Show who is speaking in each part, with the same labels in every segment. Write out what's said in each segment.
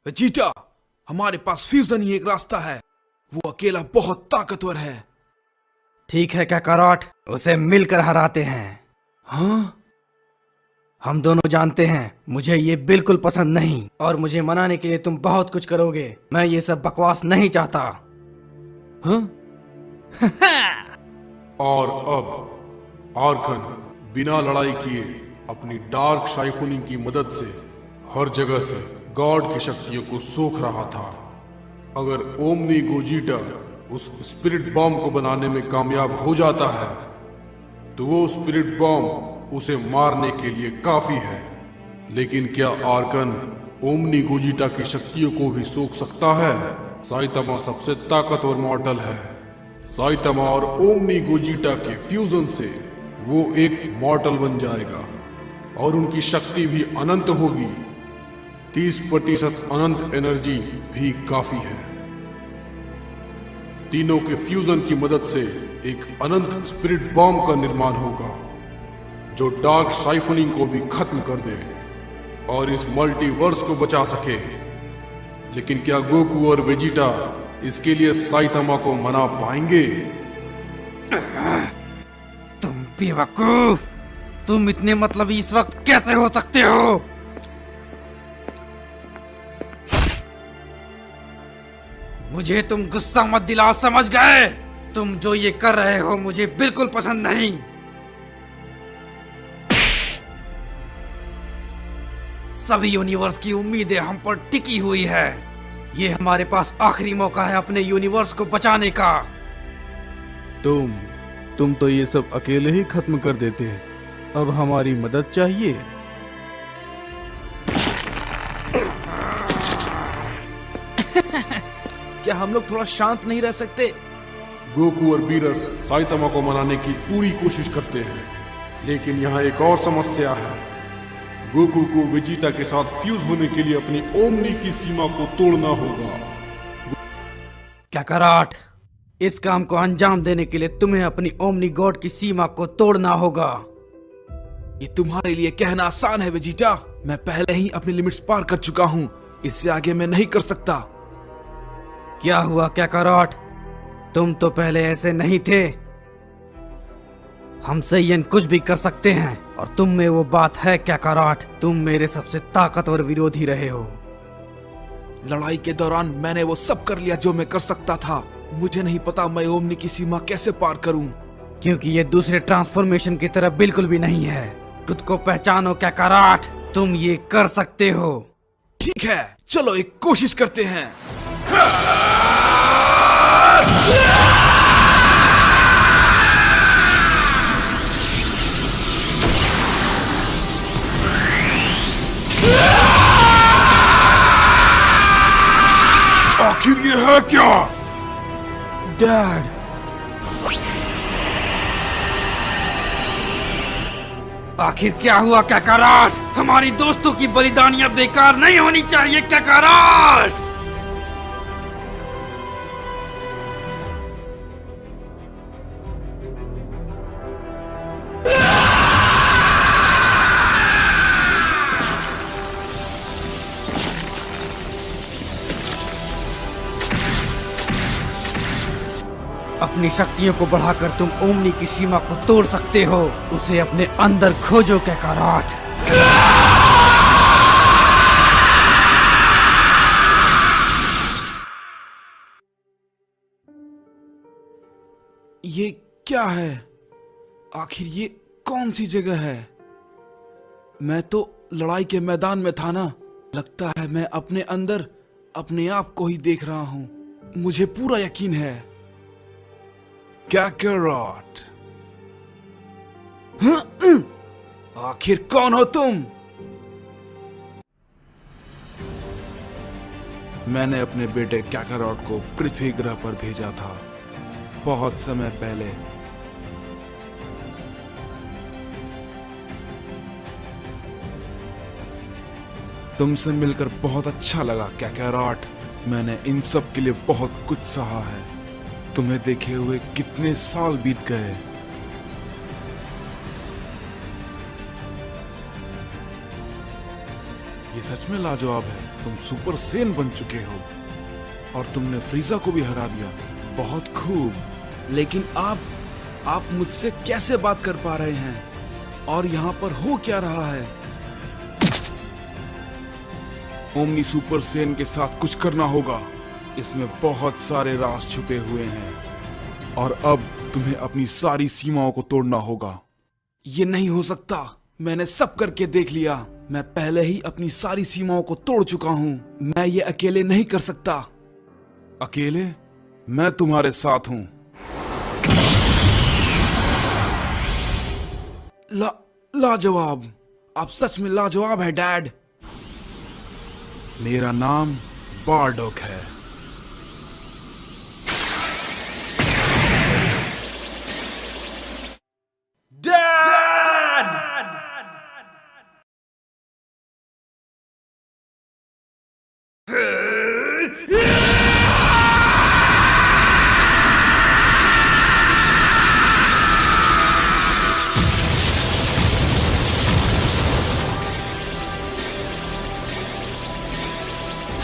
Speaker 1: Vegeta, हमारे पास fusion ही एक रास्ता है। वो अकेला बहुत ताकतवर है।
Speaker 2: ठीक है काकारोट, उसे मिलकर हराते हैं।
Speaker 1: हाँ?
Speaker 2: हम दोनों जानते हैं मुझे ये बिल्कुल पसंद नहीं, और मुझे मनाने के लिए तुम बहुत कुछ करोगे। मैं ये सब बकवास नहीं चाहता।
Speaker 1: हाँ?
Speaker 3: और अब आर्कन बिना लड़ाई किए अपनी डार्क साइफोनिंग की मदद से हर जगह से गॉड की शक्तियों को सोख रहा था। अगर ओमनी गोजीटा उस स्पिरिट बॉम्ब को बनाने में कामयाब हो जाता है तो वो स्पिरिट बॉम्ब उसे मारने के लिए काफी है। लेकिन क्या आर्कन ओमनी गोजीटा की शक्तियों को भी सोख सकता है? साइतामा सबसे ताकतवर मॉडल है। साइतामा और ओमनी गोजीटा के फ्यूजन से वो एक मॉडल बन जाएगा और उनकी शक्ति भी अनंत होगी। 30% अनंत एनर्जी भी काफी है। तीनों के फ्यूजन की मदद से एक अनंत स्पिरिट बॉम्ब का निर्माण होगा जो डार्क साइफनिंग को भी खत्म कर दे और इस मल्टीवर्स को बचा सके। लेकिन क्या गोकू और वेजिटा इसके लिए साइतामा को मना पाएंगे?
Speaker 2: तुम बेवकूफ! तुम इतने मतलबी इस वक्त कैसे हो सकते हो? मुझे तुम गुस्सा मत दिलाओ, समझ गए? तुम जो ये कर रहे हो मुझे बिल्कुल पसंद नहीं। सभी यूनिवर्स की उम्मीदें हम पर टिकी हुई है। ये हमारे पास आखिरी मौका है अपने यूनिवर्स को बचाने का।
Speaker 4: तुम तो ये सब अकेले ही खत्म कर देते हैं। अब हमारी मदद चाहिए।
Speaker 1: क्या हम लोग थोड़ा शांत नहीं रह सकते?
Speaker 3: गोकू और बीरस साइतामा को मनाने की पूरी कोशिश करते हैं, लेकिन यहाँ एक और समस्या है। गोकू को वेजिटा के साथ फ्यूज होने के लिए अपनी ओमनी की सीमा को तोड़ना होगा।
Speaker 2: काकारोट, इस काम को अंजाम देने के लिए तुम्हें अपनी ओमनी गॉड की सीमा को तोड़ना होगा।
Speaker 1: ये तुम्हारे लिए कहना आसान है वेजिटा। मैं पहले ही अपनी लिमिट्स पार कर चुका हूँ। इससे आगे मैं नहीं कर सकता।
Speaker 2: क्या हुआ काकारोट? तुम तो पहले ऐसे नहीं थे। हम सैयन कुछ भी कर सकते हैं और तुम में वो बात है काकारोट। तुम मेरे सबसे ताकतवर विरोधी रहे हो।
Speaker 1: लड़ाई के दौरान मैंने वो सब कर लिया जो मैं कर सकता था। मुझे नहीं पता मैं ओमनी की सीमा कैसे पार करूं।
Speaker 2: क्योंकि ये दूसरे ट्रांसफॉर्मेशन की तरह बिल्कुल भी नहीं है। खुद को पहचानो काकारोट, तुम ये कर सकते हो।
Speaker 1: ठीक है, चलो एक कोशिश करते हैं।
Speaker 3: आखिर ये है क्या?
Speaker 1: डैड,
Speaker 2: आखिर क्या हुआ काकारोट? हमारी दोस्तों की बलिदानियां बेकार नहीं होनी चाहिए काकारोट। अपनी शक्तियों को बढ़ाकर तुम ओमनी की सीमा को तोड़ सकते हो। उसे अपने अंदर खोजो काकारोट।
Speaker 1: ये क्या है? आखिर ये कौन सी जगह है? मैं तो लड़ाई के मैदान में था ना। लगता है मैं अपने अंदर अपने आप को ही देख रहा हूं। मुझे पूरा यकीन है। काकारोट, आखिर कौन हो तुम? मैंने अपने बेटे काकारोट को पृथ्वी ग्रह पर भेजा था बहुत समय पहले। तुमसे मिलकर बहुत अच्छा लगा काकारोट। मैंने इन सब के लिए बहुत कुछ सहा है। तुम्हें देखे हुए कितने साल बीत गए। ये सच में लाजवाब है। तुम सुपर सेन बन चुके हो और तुमने फ्रीजा को भी हरा दिया। बहुत खूब। लेकिन आप मुझसे कैसे बात कर पा रहे हैं और यहाँ पर हो क्या रहा है? ओमनी सुपर सेन के साथ कुछ करना होगा। इसमें बहुत सारे राज छुपे हुए हैं और अब तुम्हें अपनी सारी सीमाओं को तोड़ना होगा। ये नहीं हो सकता। मैंने सब करके देख लिया। मैं पहले ही अपनी सारी सीमाओं को तोड़ चुका हूँ। मैं ये अकेले नहीं कर सकता। अकेले? मैं तुम्हारे साथ हूँ। लाजवाब। आप सच में लाजवाब है डैड। मेरा नाम बारडोक है।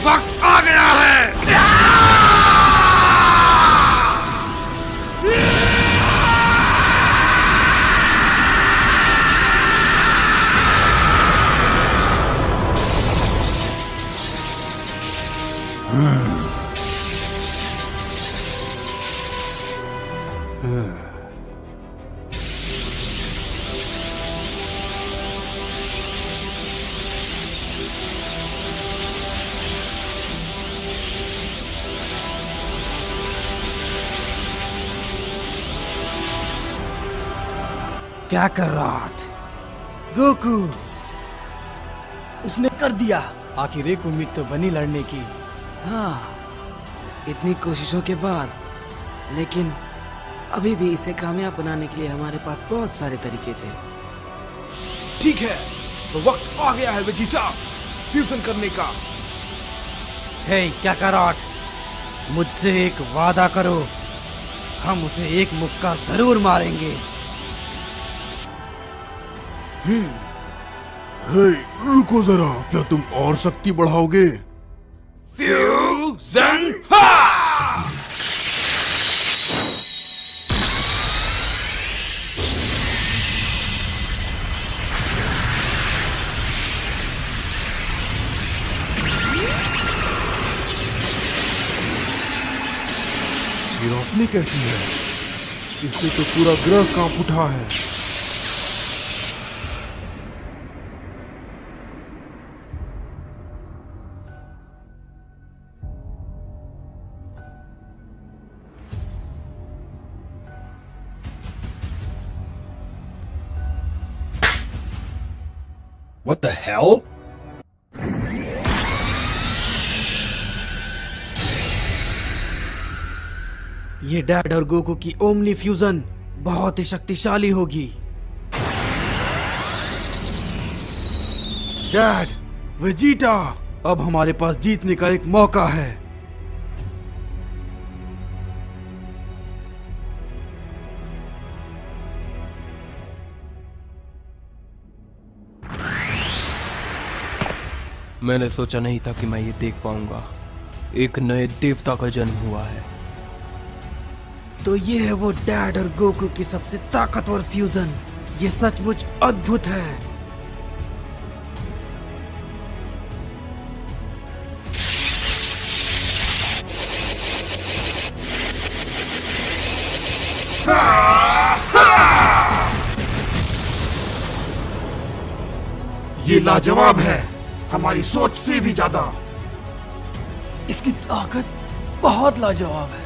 Speaker 2: वक्त आ गया है। क्या कर रहा था गोकू? उसने कर दिया। आखिर एक उम्मीद तो बनी लड़ने की।
Speaker 5: हाँ, इतनी कोशिशों के बाद, लेकिन अभी भी इसे कामयाब बनाने के लिए हमारे पास बहुत सारे तरीके थे।
Speaker 1: ठीक है, तो वक्त आ गया है वेजिटा फ्यूजन करने का।
Speaker 2: हे क्या कराट, मुझसे एक वादा करो। हम उसे एक मुक्का जरूर मारेंगे।
Speaker 3: हे, रुको जरा, क्या तुम और शक्ति बढ़ाओगे?
Speaker 1: फ्यूजन!
Speaker 3: ये रोशनी कैसी है? इससे तो पूरा ग्रह कांप उठा है।
Speaker 6: What the hell?
Speaker 2: ये डैड और गोकू की ओमनी फ्यूजन बहुत ही शक्तिशाली होगी। डैड, वेजिटा, अब हमारे पास जीतने का एक मौका है।
Speaker 7: मैंने सोचा नहीं था कि मैं ये देख पाऊंगा। एक नए देवता का जन्म हुआ है।
Speaker 2: तो ये है वो डैड और गोकू की सबसे ताकतवर फ्यूजन। ये सचमुच अद्भुत है।
Speaker 1: ये लाजवाब है, हमारी सोच से भी ज्यादा।
Speaker 2: इसकी ताकत बहुत लाजवाब है।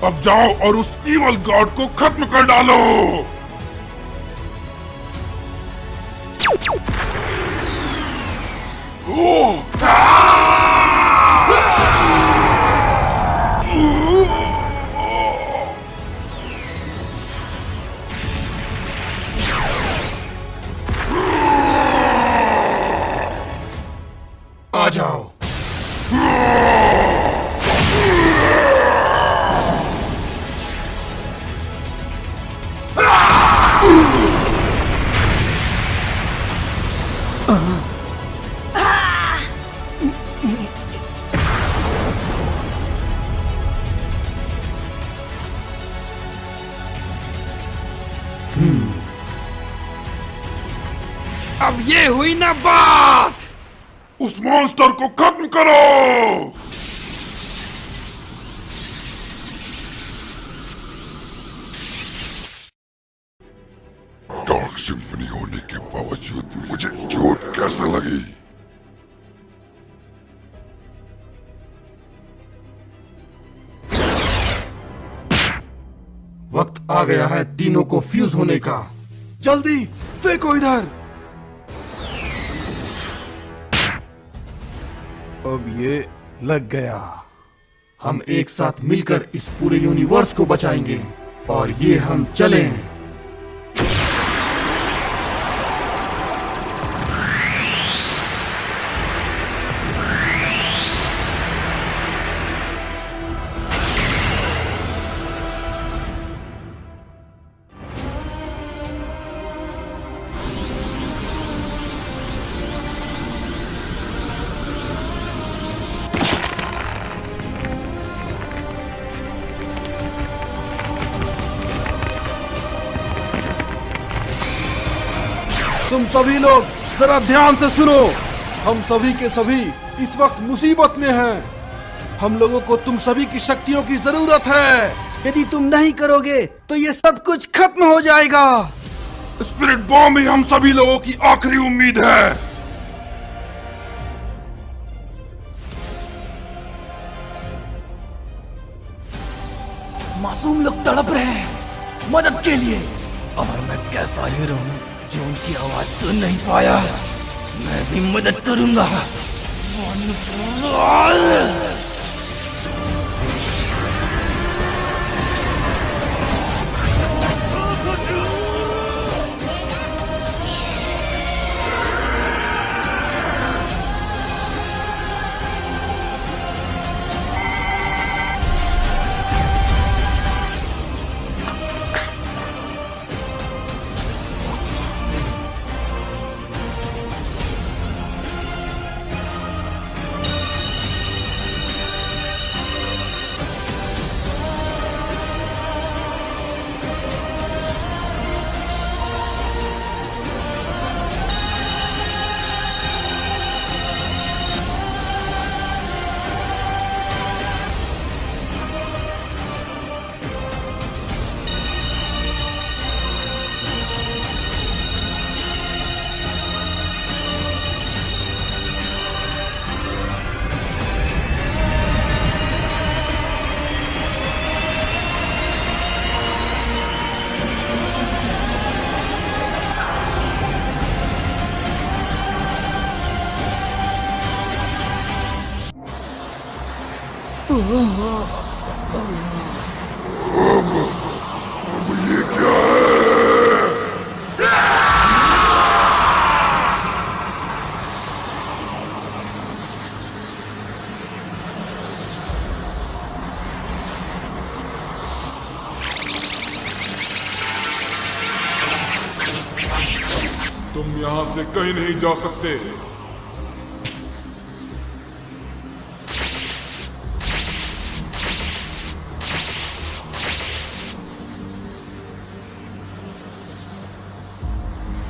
Speaker 3: अब जाओ और उस ईवल गॉड को खत्म कर डालो।
Speaker 1: आ जाओ।
Speaker 2: अब ये हुई ना बात।
Speaker 3: उस मॉन्स्टर को खत्म करो।
Speaker 6: डार्क सिम्फनी होने के बावजूद भी मुझे चोट कैसे लगी?
Speaker 2: वक्त आ गया है तीनों को फ्यूज होने का।
Speaker 1: जल्दी फेंको इधर।
Speaker 4: अब ये लग गया।
Speaker 2: हम एक साथ मिलकर इस पूरे यूनिवर्स को बचाएंगे और ये हम चलें।
Speaker 4: तुम सभी लोग जरा ध्यान से सुनो। हम सभी के सभी इस वक्त मुसीबत में हैं। हम लोगों को तुम सभी की शक्तियों की जरूरत है।
Speaker 2: यदि तुम नहीं करोगे तो ये सब कुछ खत्म हो जाएगा।
Speaker 3: स्पिरिट बॉम्ब ही हम सभी लोगों की आखिरी उम्मीद है।
Speaker 2: मासूम लोग तड़प रहे हैं मदद के लिए, और मैं कैसा हीरो हूँ जो उनकी आवाज सुन नहीं पाया। मैं भी मदद करूंगा।
Speaker 6: ये क्या है?
Speaker 3: तुम यहाँ से कहीं नहीं जा सकते।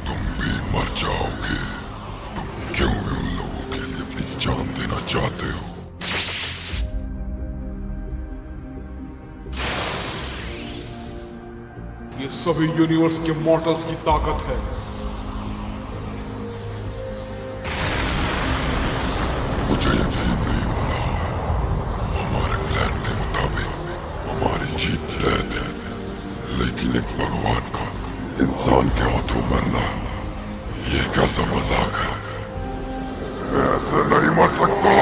Speaker 6: तुम भी मर जाओगे। तुम क्यों उन लोगों के लिए अपनी जान देना चाहते हो?
Speaker 3: ये सभी यूनिवर्स के मॉर्टल्स की ताकत है।
Speaker 6: मुझे यकीन नहीं हो रहा है। हमारे प्लान के मुताबिक हमारी जीत तय थी, लेकिन एक भगवान का इंसान के हाथों मरना, ये कैसा मजाक है? मैं ऐसे नहीं मर सकता।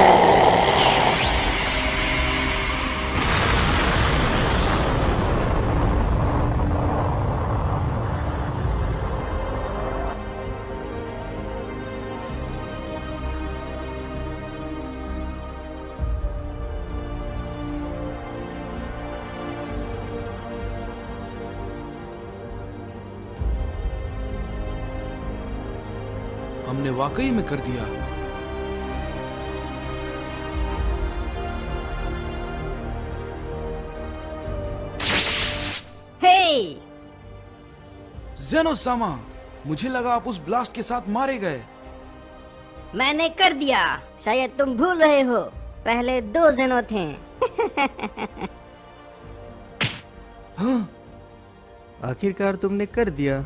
Speaker 1: हमने वाकई में कर दिया। जेनो-सामा, मुझे लगा आप उस ब्लास्ट के साथ मारे गए।
Speaker 8: मैंने कर दिया। शायद तुम भूल रहे हो, पहले 2 जेनो थे।
Speaker 1: हाँ,
Speaker 2: आखिरकार तुमने कर दिया।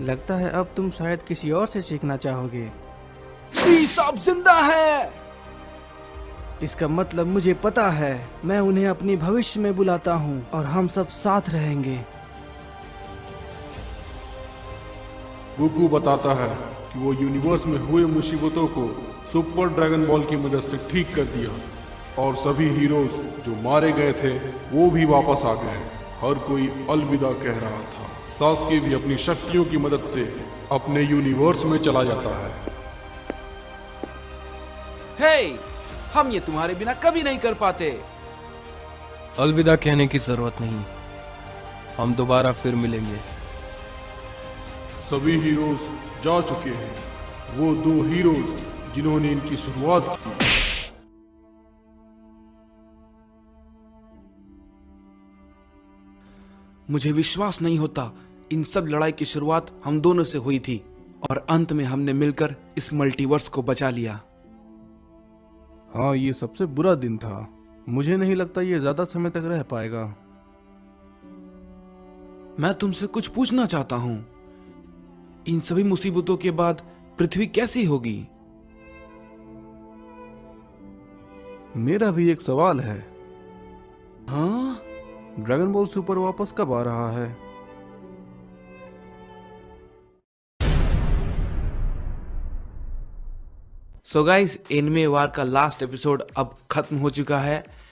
Speaker 2: लगता है अब तुम शायद किसी और से सीखना चाहोगे।
Speaker 1: व्हीस आप जिंदा है।
Speaker 2: इसका मतलब मुझे पता है। मैं उन्हें अपने भविष्य में बुलाता हूँ और हम सब साथ रहेंगे।
Speaker 3: गोकू बताता है कि वो यूनिवर्स में हुए मुसीबतों को सुपर ड्रैगन बॉल की मदद से ठीक कर दिया और सभी हीरोज जो मारे गए थे वो भी वापस आ गए। हर कोई अलविदा कह रहा था। सास्के भी अपनी शक्तियों की मदद से अपने यूनिवर्स में चला जाता है।
Speaker 1: हे, हम ये तुम्हारे बिना कभी नहीं कर पाते।
Speaker 7: अलविदा कहने की जरूरत नहीं, हम दोबारा फिर मिलेंगे।
Speaker 3: सभी हीरोज जा चुके हैं। वो 2 हीरोज जिन्होंने इनकी शुरुआत की।
Speaker 1: मुझे विश्वास नहीं होता, इन सब लड़ाई की शुरुआत हम दोनों से हुई थी और अंत में हमने मिलकर इस मल्टीवर्स को बचा लिया।
Speaker 4: हाँ, ये सबसे बुरा दिन था। मुझे नहीं लगता ये ज्यादा समय तक रह पाएगा।
Speaker 1: मैं तुमसे कुछ पूछना चाहता हूं। इन सभी मुसीबतों के बाद पृथ्वी कैसी होगी?
Speaker 4: मेरा भी एक सवाल है।
Speaker 1: हाँ,
Speaker 4: ड्रैगन बॉल सुपर वापस कब आ रहा है?
Speaker 1: सो गाइस, एनिमे वार का लास्ट एपिसोड अब खत्म हो चुका है।